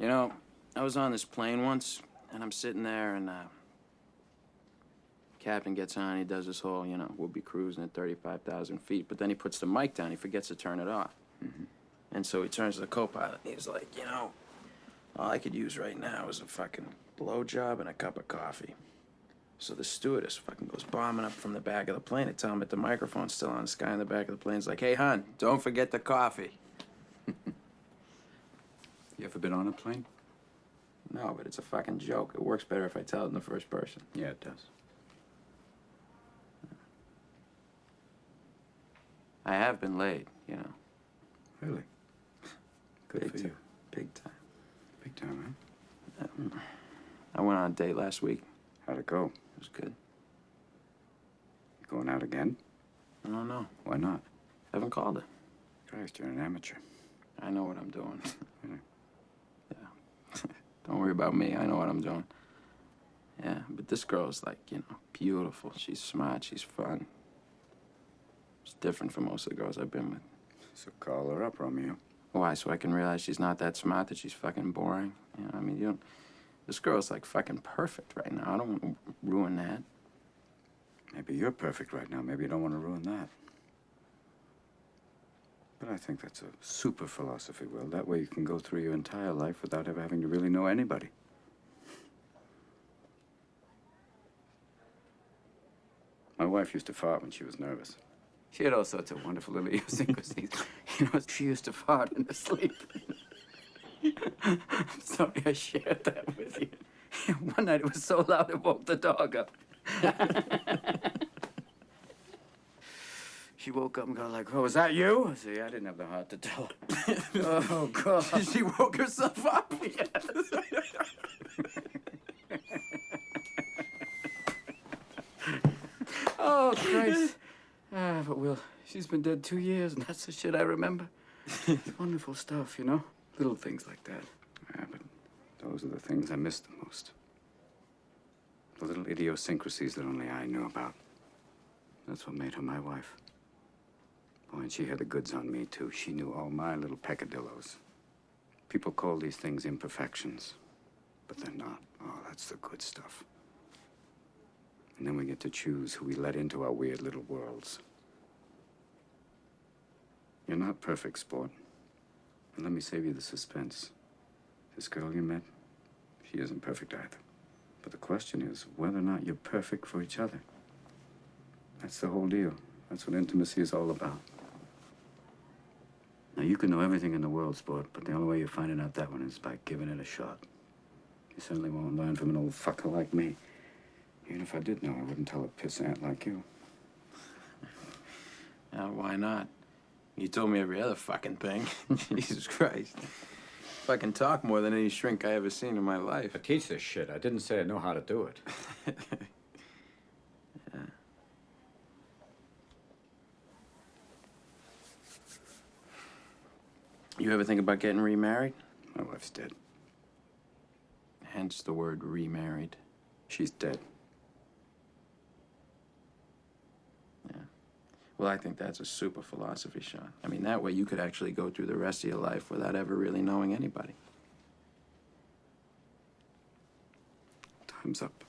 You know, I was on this plane once, and I'm sitting there, and captain gets on, he does this whole, we'll be cruising at 35,000 feet, but then he puts the mic down, he forgets to turn it off. Mm-hmm. And so he turns to the co-pilot, and he's like, all I could use right now is a fucking blowjob and a cup of coffee. So the stewardess fucking goes bombing up from the back of the plane to tell him that the microphone's still on. This guy in the back of the plane's like, hey, hon, don't forget the coffee. You ever been on a plane? No, but it's a fucking joke. It works better if I tell it in the first person. Yeah, it does. I have been laid, Really? Good Big for time. you. Big time. Big time, huh? I went on a date last week. How'd it go? It was good. You going out again? I don't know. Why not? Haven't called her. Christ, you're an amateur. I know what I'm doing. Really? Yeah. Don't worry about me. I know what I'm doing. Yeah, but this girl's like, beautiful. She's smart. She's fun. It's different from most of the girls I've been with. So call her up, Romeo. Why? So I can realize she's not that smart, that she's fucking boring? This girl's like fucking perfect right now. I don't want to ruin that. Maybe you're perfect right now. Maybe you don't want to ruin that. But I think that's a super philosophy, Will. That way you can go through your entire life without ever having to really know anybody. My wife used to fart when she was nervous. She had all sorts of wonderful little idiosyncrasies. She used to fart in her sleep. I'm sorry I shared that with you. One night it was so loud it woke the dog up. She woke up and got like, oh, was that you? I said, yeah, I didn't have the heart to tell her. Oh, God. She woke herself up. Oh, Christ. But Will, she's been dead 2 years, and that's the shit I remember. It's wonderful stuff, Little things like that. Yeah, but those are the things I miss the most. The little idiosyncrasies that only I knew about. That's what made her my wife. Boy, and she had the goods on me, too. She knew all my little peccadillos. People call these things imperfections, but they're not. Oh, that's the good stuff. And then we get to choose who we let into our weird little worlds. You're not perfect, sport. And let me save you the suspense. This girl you met, she isn't perfect either. But the question is whether or not you're perfect for each other. That's the whole deal. That's what intimacy is all about. Now, you can know everything in the world, sport, but the only way you're finding out that one is by giving it a shot. You certainly won't learn from an old fucker like me. Even if I did know, I wouldn't tell a pissant like you. Why not? You told me every other fucking thing. Jesus Christ. Fucking talk more than any shrink I ever seen in my life. I teach this shit. I didn't say I know how to do it. Yeah. You ever think about getting remarried? My wife's dead. Hence the word remarried. She's dead. Yeah. Well, I think that's a super philosophy, Sean. That way you could actually go through the rest of your life without ever really knowing anybody. Time's up.